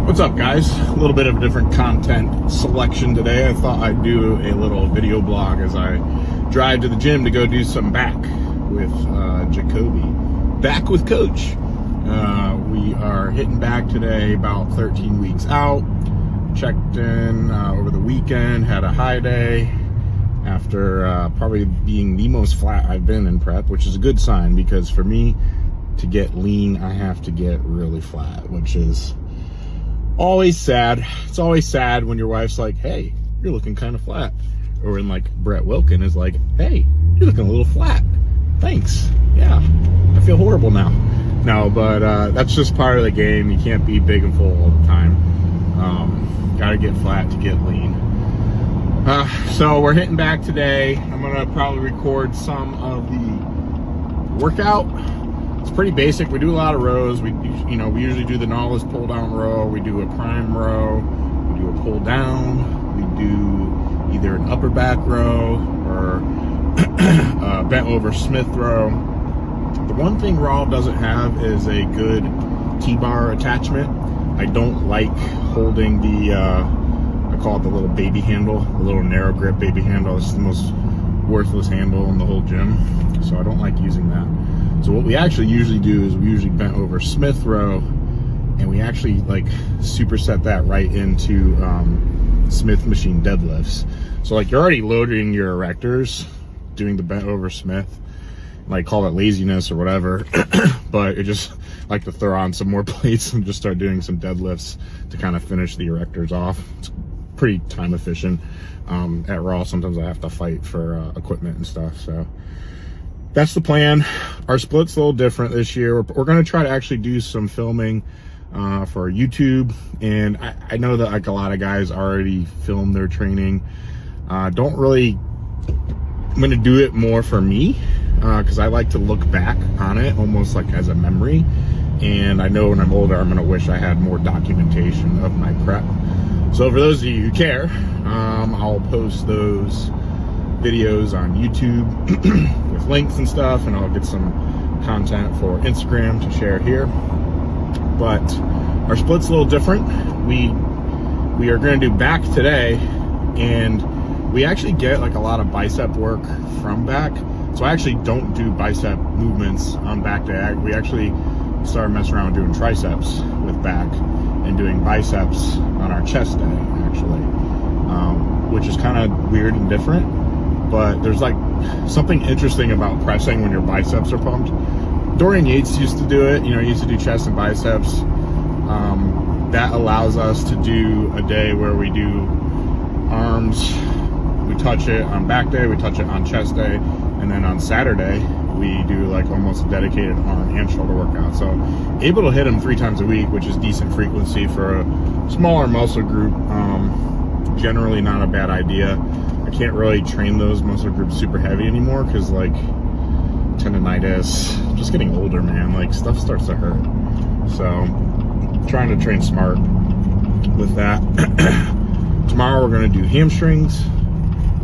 What's up, guys? A little bit of a different content selection today. I thought I'd do a little video blog as I drive to the gym to go do some back with Jacoby. Back with Coach. We are hitting back today, about 13 weeks out. Checked in over the weekend, had a high day after probably being the most flat I've been in prep, which is a good sign because for me to get lean, I have to get really flat, which is always sad. It's always sad when your wife's like, hey, you're looking kind of flat. Or when like Brett Wilkin is like, hey, you're looking a little flat. Thanks. Yeah, I feel horrible now. No, but that's just part of the game. You can't be big and full all the time. Gotta get flat to get lean. So we're hitting back today. I'm gonna probably record some of the workout. It's pretty basic. We do a lot of rows. We usually do the Nautilus pull down row. We do a prime row. We do a pull down. We do either an upper back row or a bent over Smith row. The one thing Raw doesn't have is a good T-bar attachment. I don't like holding the, I call it the little baby handle, the little narrow grip baby handle. It's the most worthless handle in the whole gym. So I don't like using that. So what we actually usually do is we usually bent over Smith row, and we actually like superset that right into Smith machine deadlifts. So like you're already loading your erectors, doing the bent over Smith, like call it laziness or whatever, but you just like to throw on some more plates and just start doing some deadlifts to kind of finish the erectors off. It's pretty time efficient. At Raw, sometimes I have to fight for equipment and stuff, so that's the plan. Our split's a little different this year. We're going to try to actually do some filming for YouTube, and I know that like a lot of guys already film their training. I'm going to do it more for me because I like to look back on it almost like as a memory, and I know when I'm older I'm going to wish I had more documentation of my prep. So for those of you who care, I'll post those videos on YouTube with links and stuff, and I'll get some content for Instagram to share here. But our split's a little different. We are going to do back today, and we actually get like a lot of bicep work from back. So I actually don't do bicep movements on back day. We actually started messing around doing triceps with back and doing biceps on our chest day, actually, which is kind of weird and different. But there's like something interesting about pressing when your biceps are pumped. Dorian Yates used to do it, he used to do chest and biceps. That allows us to do a day where we do arms, we touch it on back day, we touch it on chest day, and then on Saturday, we do like almost a dedicated arm and shoulder workout. So able to hit them 3 times a week, which is decent frequency for a smaller muscle group. Generally not a bad idea. I can't really train those muscle groups super heavy anymore because like tendonitis, just getting older, man, like stuff starts to hurt. So trying to train smart with that. Tomorrow we're going to do hamstrings.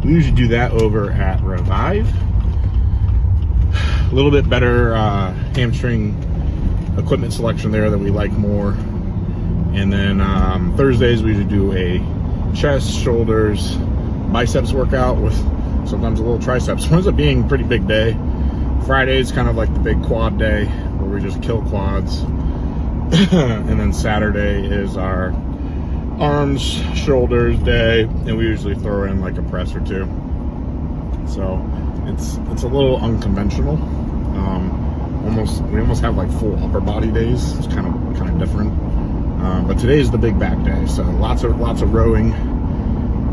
We usually do that over at Revive. A little bit better hamstring equipment selection there that we like more. And then Thursdays we usually do a chest, shoulders, biceps workout with sometimes a little triceps. Winds up being a pretty big day. Friday is kind of like the big quad day where we just kill quads. And then Saturday is our arms, shoulders day, and we usually throw in like a press or two. So it's a little unconventional. We almost have like full upper body days. It's kind of different. But today is the big back day, so lots of rowing,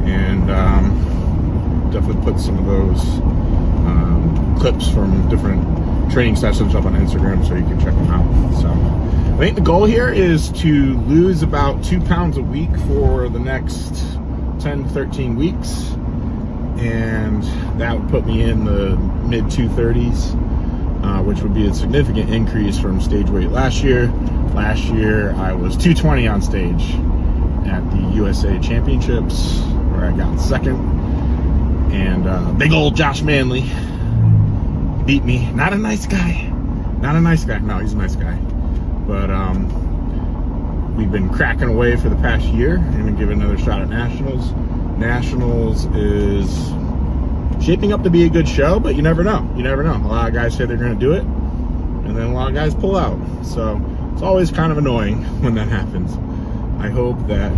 and definitely put some of those clips from different training sessions up on Instagram so you can check them out. So I think the goal here is to lose about 2 pounds a week for the next 10 to 13 weeks, and that would put me in the mid 230s, which would be a significant increase from stage weight last year. Last year I was 220 on stage at the USA Championships, where I got second, and big old Josh Manley beat me. Not a nice guy. No, he's a nice guy. But we've been cracking away for the past year. I'm going to give it another shot at Nationals. Nationals is shaping up to be a good show, but you never know. You never know. A lot of guys say they're going to do it, and then a lot of guys pull out. So it's always kind of annoying when that happens. I hope that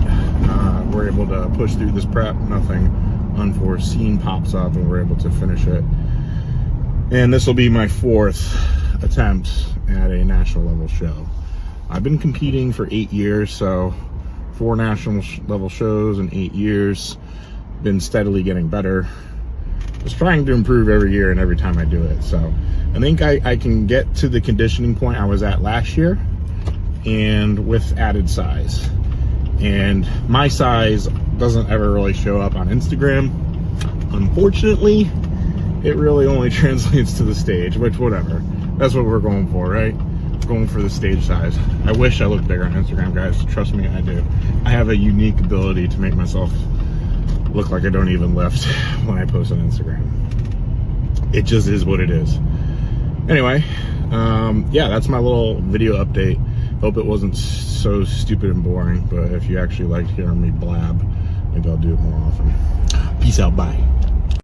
we're able to push through this prep. Nothing unforeseen pops up and we're able to finish it. And this will be my 4th attempt at a national level show. I've been competing for 8 years, so 4 national level shows in 8 years. Been steadily getting better. Just trying to improve every year and every time I do it. So I think I can get to the conditioning point I was at last year, and with added size. And my size doesn't ever really show up on Instagram. Unfortunately, it really only translates to the stage, which whatever. That's what we're going for, right? Going for the stage size. I wish I looked bigger on Instagram, guys. Trust me, I do. I have a unique ability to make myself look like I don't even lift when I post on Instagram. It just is what it is. Anyway, yeah, that's my little video update. Hope it wasn't so stupid and boring, but if you actually liked hearing me blab, maybe I'll do it more often. Peace out, bye.